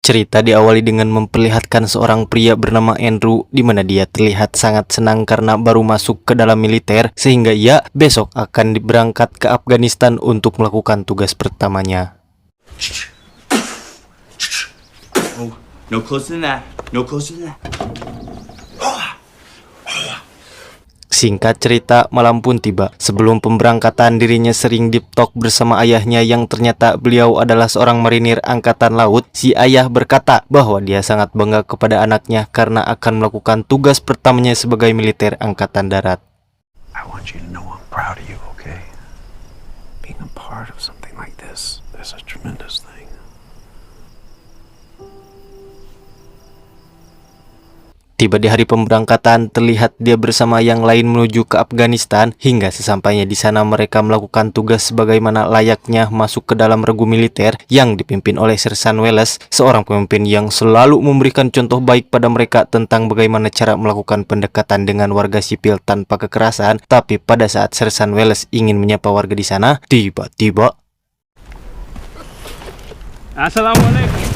Cerita diawali dengan memperlihatkan seorang pria bernama Andrew di mana dia terlihat sangat senang karena baru masuk ke dalam militer sehingga ia besok akan berangkat ke Afghanistan untuk melakukan tugas pertamanya. Oh, no closer than that. No closer than that. Singkat cerita, malam pun tiba. Sebelum pemberangkatan, dirinya sering deep talk bersama ayahnya yang ternyata beliau adalah seorang marinir angkatan laut. Si ayah berkata bahwa dia sangat bangga kepada anaknya karena akan melakukan tugas pertamanya sebagai militer angkatan darat. I want you to know I'm proud of you, okay? Being a part of something like this is a tremendous thing. Tiba di hari pemberangkatan, terlihat dia bersama yang lain menuju ke Afghanistan. Hingga sesampainya di sana mereka melakukan tugas sebagaimana layaknya masuk ke dalam regu militer yang dipimpin oleh Sersan Welles, seorang pemimpin yang selalu memberikan contoh baik pada mereka tentang bagaimana cara melakukan pendekatan dengan warga sipil tanpa kekerasan. Tapi pada saat Sersan Welles ingin menyapa warga di sana, tiba-tiba Assalamualaikum.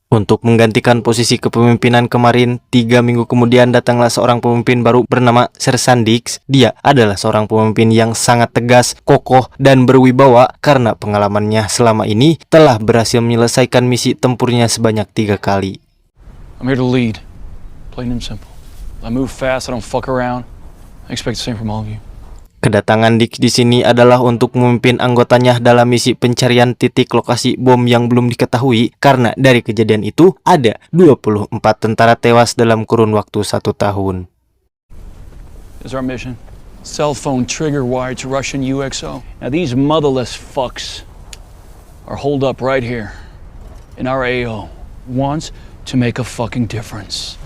untuk menggantikan posisi kepemimpinan kemarin, 3 minggu kemudian datanglah seorang pemimpin baru bernama Sersan Dix. Dia adalah seorang pemimpin yang sangat tegas, kokoh, dan berwibawa karena pengalamannya selama ini telah berhasil menyelesaikan misi tempurnya sebanyak 3 kali. I'm here to lead. Plain and simple. I move fast, I don't fuck around. I expect the same from all of you. Kedatangan Dix di sini adalah untuk memimpin anggotanya dalam misi pencarian titik lokasi bom yang belum diketahui karena dari kejadian itu ada 24 tentara tewas dalam kurun waktu 1 tahun. This is our mission. Cell phone trigger wired to Russian UXO. Now these motherless fucks are holed up right here in our AO. Wants to make a fucking difference.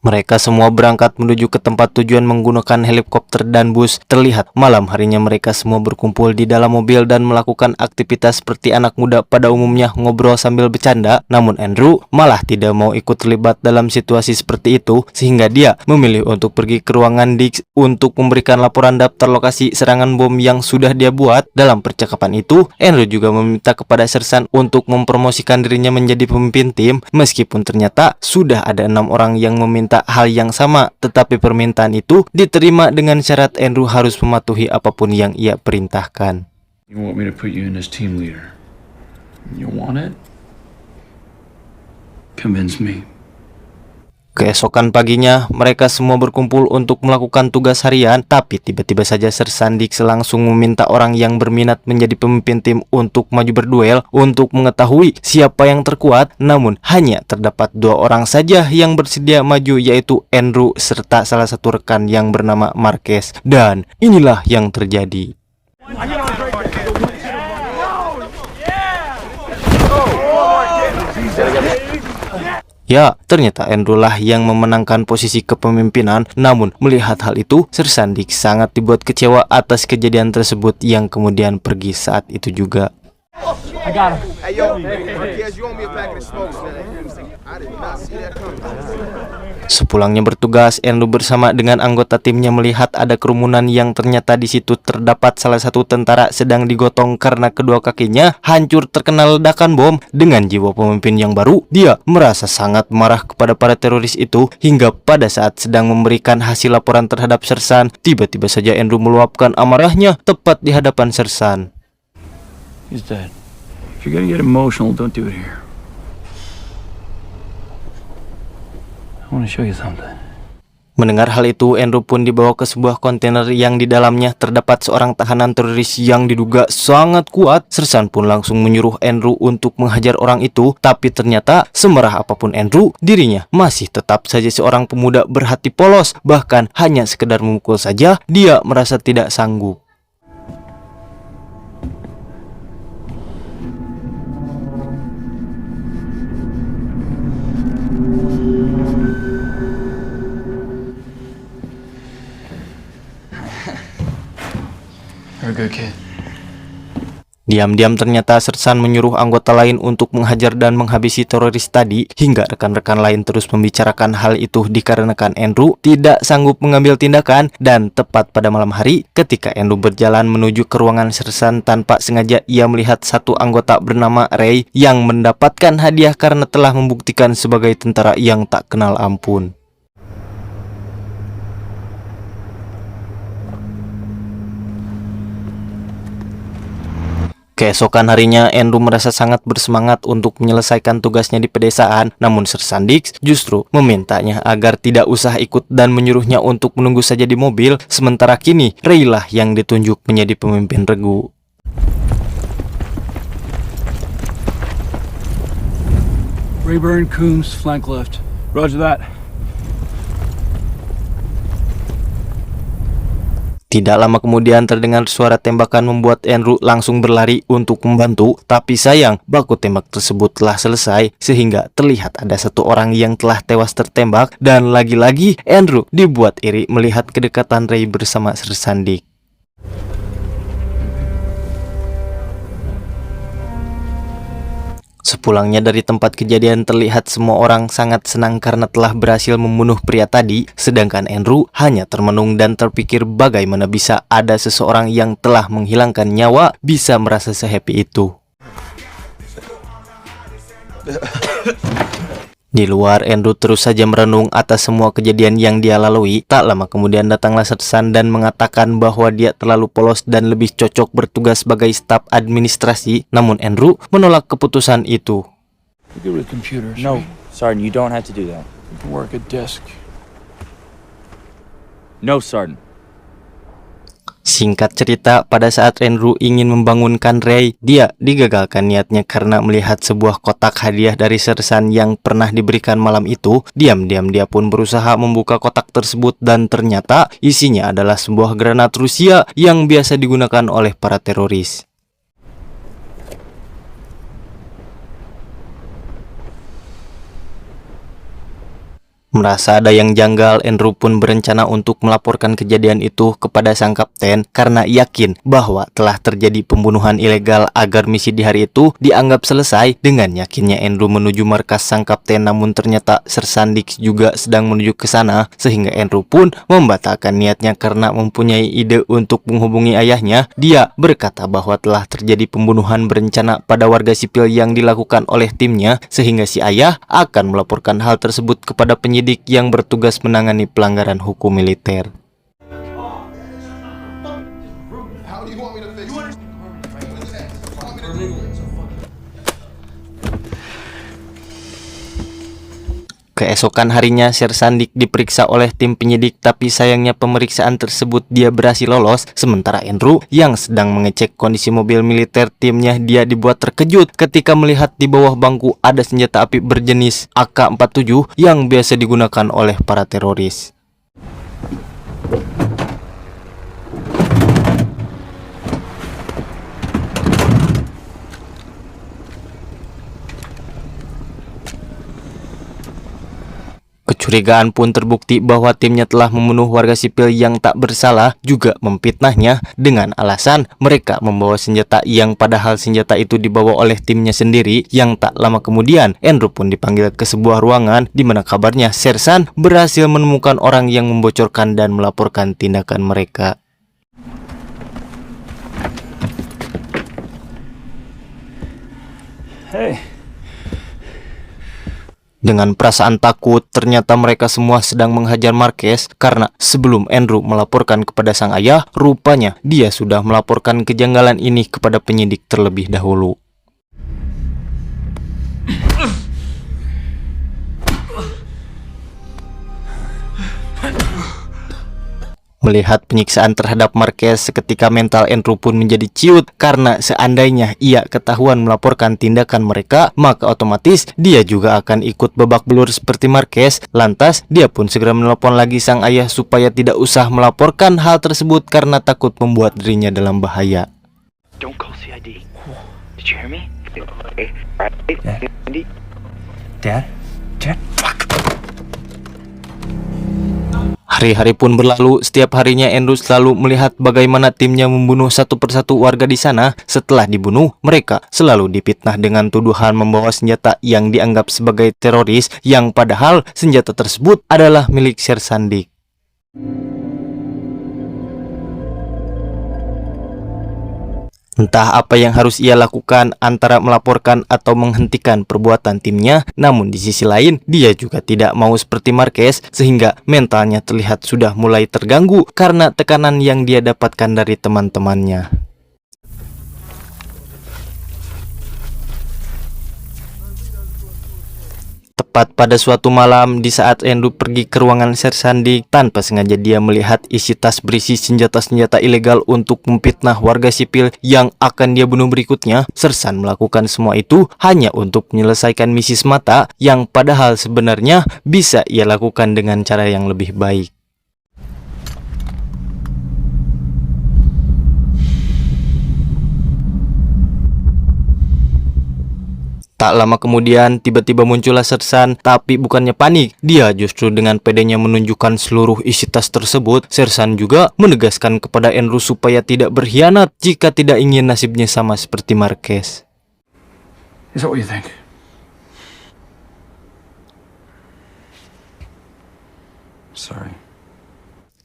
Mereka semua berangkat menuju ke tempat tujuan menggunakan helikopter dan bus. Terlihat malam harinya mereka semua berkumpul di dalam mobil dan melakukan aktivitas seperti anak muda pada umumnya, ngobrol sambil bercanda. Namun Andrew malah tidak mau ikut terlibat dalam situasi seperti itu, sehingga dia memilih untuk pergi ke ruangan Dix untuk memberikan laporan daftar lokasi serangan bom yang sudah dia buat. Dalam percakapan itu, Andrew juga meminta kepada Sersan untuk mempromosikan dirinya menjadi pemimpin tim, meskipun ternyata sudah ada 6 orang yang meminta hal yang sama, tetapi permintaan itu diterima dengan syarat Andrew harus mematuhi apapun yang ia perintahkan. You want me to put you in as team leader? You want it? Convince me. Keesokan paginya, mereka semua berkumpul untuk melakukan tugas harian, tapi tiba-tiba saja Sersan Dix langsung meminta orang yang berminat menjadi pemimpin tim untuk maju berduel untuk mengetahui siapa yang terkuat. Namun hanya terdapat 2 orang saja yang bersedia maju, yaitu Andrew serta salah satu rekan yang bernama Marquez. Dan inilah yang terjadi. Ya, ternyata Andrew lah yang memenangkan posisi kepemimpinan. Namun melihat hal itu, Sersan Dix sangat dibuat kecewa atas kejadian tersebut yang kemudian pergi saat itu juga. Sepulangnya bertugas, Andrew bersama dengan anggota timnya melihat ada kerumunan yang ternyata di situ terdapat salah satu tentara sedang digotong karena kedua kakinya hancur terkena ledakan bom. Dengan jiwa pemimpin yang baru, dia merasa sangat marah kepada para teroris itu hingga pada saat sedang memberikan hasil laporan terhadap Sersan, tiba-tiba saja Andrew meluapkan amarahnya tepat di hadapan Sersan. He's dead. If you're gonna get emotional, don't do it here. I want to show you something. Mendengar hal itu, Andrew pun dibawa ke sebuah kontainer yang di dalamnya terdapat seorang tahanan teroris yang diduga sangat kuat. Sersan pun langsung menyuruh Andrew untuk menghajar orang itu, tapi ternyata semerah apapun Andrew, dirinya masih tetap saja seorang pemuda berhati polos. Bahkan hanya sekedar memukul saja, dia merasa tidak sanggup. You're a good kid. Diam-diam ternyata Sersan menyuruh anggota lain untuk menghajar dan menghabisi teroris tadi, hingga rekan-rekan lain terus membicarakan hal itu dikarenakan Andrew tidak sanggup mengambil tindakan. Dan tepat pada malam hari, ketika Andrew berjalan menuju ke ruangan Sersan, tanpa sengaja ia melihat satu anggota bernama Ray yang mendapatkan hadiah karena telah membuktikan sebagai tentara yang tak kenal ampun. Keesokan harinya, Andrew merasa sangat bersemangat untuk menyelesaikan tugasnya di pedesaan, namun Sersan Dix justru memintanya agar tidak usah ikut dan menyuruhnya untuk menunggu saja di mobil. Sementara kini, Ray lah yang ditunjuk menjadi pemimpin regu. Rayburn, Coombs, flank left. Roger that. Tidak lama kemudian terdengar suara tembakan membuat Andrew langsung berlari untuk membantu, tapi sayang baku tembak tersebut telah selesai sehingga terlihat ada satu orang yang telah tewas tertembak. Dan lagi-lagi Andrew dibuat iri melihat kedekatan Ray bersama Sersan Dick. Sepulangnya dari tempat kejadian, terlihat semua orang sangat senang karena telah berhasil membunuh pria tadi, sedangkan Andrew hanya termenung dan terpikir bagaimana bisa ada seseorang yang telah menghilangkan nyawa bisa merasa sehappy itu. Di luar, Andrew terus saja merenung atas semua kejadian yang dia lalui. Tak lama kemudian datanglah Sersan dan mengatakan bahwa dia terlalu polos dan lebih cocok bertugas sebagai staf administrasi. Namun Andrew menolak keputusan itu. Go to computers. No, Sergeant, you don't have to do that. You can work at desk. No, Sergeant. Singkat cerita, pada saat Andrew ingin membangunkan Ray, dia digagalkan niatnya karena melihat sebuah kotak hadiah dari Sersan yang pernah diberikan malam itu. Diam-diam dia pun berusaha membuka kotak tersebut dan ternyata isinya adalah sebuah granat Rusia yang biasa digunakan oleh para teroris. Merasa ada yang janggal, Andrew pun berencana untuk melaporkan kejadian itu kepada sang kapten karena yakin bahwa telah terjadi pembunuhan ilegal agar misi di hari itu dianggap selesai. Dengan yakinnya Andrew menuju markas sang kapten, namun ternyata Sersan Dix juga sedang menuju ke sana sehingga Andrew pun membatalkan niatnya karena mempunyai ide untuk menghubungi ayahnya. Dia berkata bahwa telah terjadi pembunuhan berencana pada warga sipil yang dilakukan oleh timnya sehingga si ayah akan melaporkan hal tersebut kepada penyidik yang bertugas menangani pelanggaran hukum militer. Keesokan harinya, Sersan Dick diperiksa oleh tim penyidik, tapi sayangnya pemeriksaan tersebut dia berhasil lolos. Sementara Andrew yang sedang mengecek kondisi mobil militer timnya, dia dibuat terkejut ketika melihat di bawah bangku ada senjata api berjenis AK-47 yang biasa digunakan oleh para teroris. Kecurigaan pun terbukti bahwa timnya telah membunuh warga sipil yang tak bersalah, juga memfitnahnya dengan alasan mereka membawa senjata yang padahal senjata itu dibawa oleh timnya sendiri. Yang tak lama kemudian, Andrew pun dipanggil ke sebuah ruangan di mana kabarnya Sersan berhasil menemukan orang yang membocorkan dan melaporkan tindakan mereka. Hey. Dengan perasaan takut, ternyata mereka semua sedang menghajar Marquez karena sebelum Andrew melaporkan kepada sang ayah, rupanya dia sudah melaporkan kejanggalan ini kepada penyidik terlebih dahulu. Melihat penyiksaan terhadap Marquez, seketika mental Andrew pun menjadi ciut karena seandainya ia ketahuan melaporkan tindakan mereka, maka otomatis dia juga akan ikut babak belur seperti Marquez. Lantas dia pun segera menelpon lagi sang ayah supaya tidak usah melaporkan hal tersebut karena takut membuat dirinya dalam bahaya. Don't call CID. Did you hear me? Dad? Dad? Fuck! Hari-hari pun berlalu, setiap harinya Andrew selalu melihat bagaimana timnya membunuh satu persatu warga di sana. Setelah dibunuh, mereka selalu difitnah dengan tuduhan membawa senjata yang dianggap sebagai teroris, yang padahal senjata tersebut adalah milik Sersan Dick. Entah apa yang harus ia lakukan antara melaporkan atau menghentikan perbuatan timnya, namun di sisi lain dia juga tidak mau seperti Marquez sehingga mentalnya terlihat sudah mulai terganggu karena tekanan yang dia dapatkan dari teman-temannya. Tepat pada suatu malam, di saat Andrew pergi ke ruangan Sersan Dick, tanpa sengaja dia melihat isi tas berisi senjata-senjata ilegal untuk memfitnah warga sipil yang akan dia bunuh berikutnya. Sersan melakukan semua itu hanya untuk menyelesaikan misi semata, yang padahal sebenarnya bisa ia lakukan dengan cara yang lebih baik. Tak lama kemudian, tiba-tiba muncullah Sersan, tapi bukannya panik, dia justru dengan pedenya menunjukkan seluruh isi tas tersebut. Sersan juga menegaskan kepada Andrew supaya tidak berkhianat jika tidak ingin nasibnya sama seperti Marquez. Is that what you think? Sorry.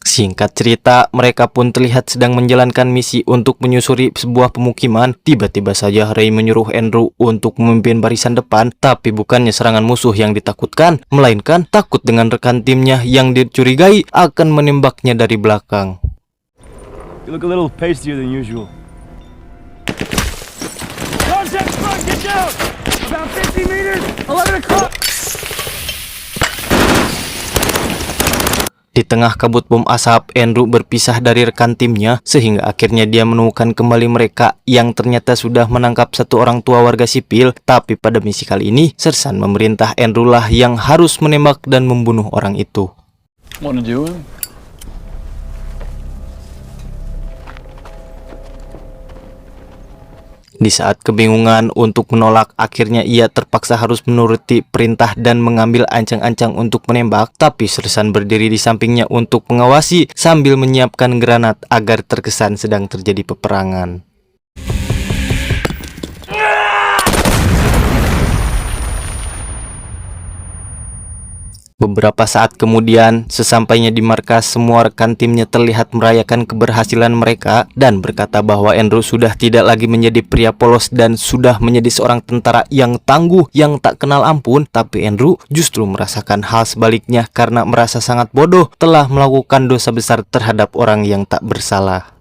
Singkat cerita, mereka pun terlihat sedang menjalankan misi untuk menyusuri sebuah pemukiman. Tiba-tiba saja Ray menyuruh Andrew untuk memimpin barisan depan, tapi bukannya serangan musuh yang ditakutkan, melainkan takut dengan rekan timnya yang dicurigai akan menembaknya dari belakang. You look a little pastier than usual. Contact front, get down! About 50 meters, 11 o'clock! Di tengah kabut bom asap, Andrew berpisah dari rekan timnya sehingga akhirnya dia menemukan kembali mereka yang ternyata sudah menangkap satu orang tua warga sipil. Tapi pada misi kali ini, Sersan memerintah Andrew lah yang harus menembak dan membunuh orang itu. Wanna do it? Di saat kebingungan untuk menolak, akhirnya ia terpaksa harus menuruti perintah dan mengambil ancang-ancang untuk menembak. Tapi Sersan berdiri di sampingnya untuk mengawasi sambil menyiapkan granat agar terkesan sedang terjadi peperangan. Beberapa saat kemudian, sesampainya di markas, semua rekan timnya terlihat merayakan keberhasilan mereka dan berkata bahwa Andrew sudah tidak lagi menjadi pria polos dan sudah menjadi seorang tentara yang tangguh yang tak kenal ampun. Tapi Andrew justru merasakan hal sebaliknya karena merasa sangat bodoh telah melakukan dosa besar terhadap orang yang tak bersalah.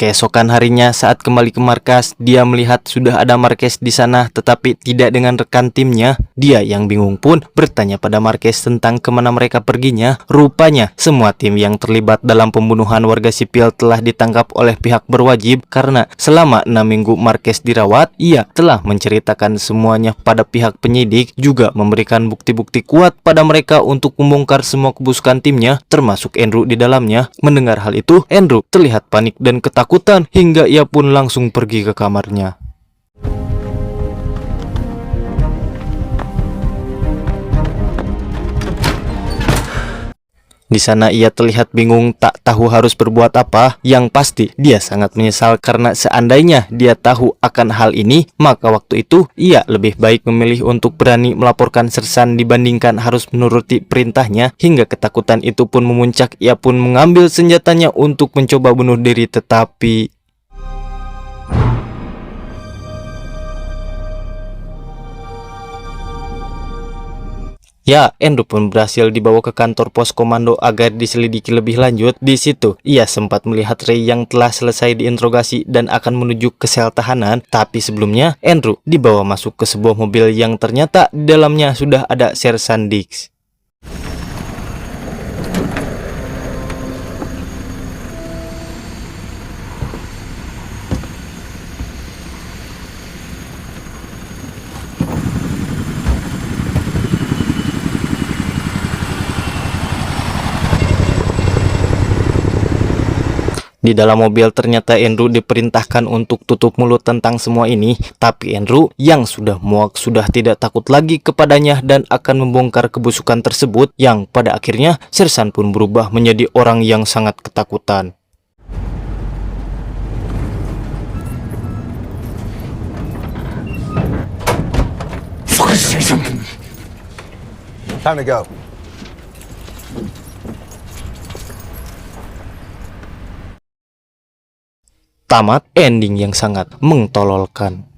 Keesokan harinya saat kembali ke markas, dia melihat sudah ada Marquez di sana tetapi tidak dengan rekan timnya. Dia yang bingung pun bertanya pada Marquez tentang kemana mereka perginya. Rupanya semua tim yang terlibat dalam pembunuhan warga sipil telah ditangkap oleh pihak berwajib karena selama 6 minggu Marquez dirawat, ia telah menceritakan semuanya pada pihak penyidik, juga memberikan bukti-bukti kuat pada mereka untuk membongkar semua kebusukan timnya, termasuk Andrew di dalamnya. Mendengar hal itu, Andrew terlihat panik dan ketakutan hingga ia pun langsung pergi ke kamarnya. Di sana ia terlihat bingung, tak tahu harus berbuat apa. Yang pasti dia sangat menyesal karena seandainya dia tahu akan hal ini, maka waktu itu ia lebih baik memilih untuk berani melaporkan Sersan dibandingkan harus menuruti perintahnya. Hingga ketakutan itu pun memuncak, ia pun mengambil senjatanya untuk mencoba bunuh diri, tetapi ya, Andrew pun berhasil dibawa ke kantor pos komando agar diselidiki lebih lanjut. Di situ, ia sempat melihat Ray yang telah selesai diinterogasi dan akan menuju ke sel tahanan. Tapi sebelumnya, Andrew dibawa masuk ke sebuah mobil yang ternyata di dalamnya sudah ada Sersan Dick. Di dalam mobil ternyata Andrew diperintahkan untuk tutup mulut tentang semua ini, tapi Andrew yang sudah muak sudah tidak takut lagi kepadanya dan akan membongkar kebusukan tersebut, yang pada akhirnya Sersan pun berubah menjadi orang yang sangat ketakutan. Time to go. Tamat ending yang sangat mentololkan.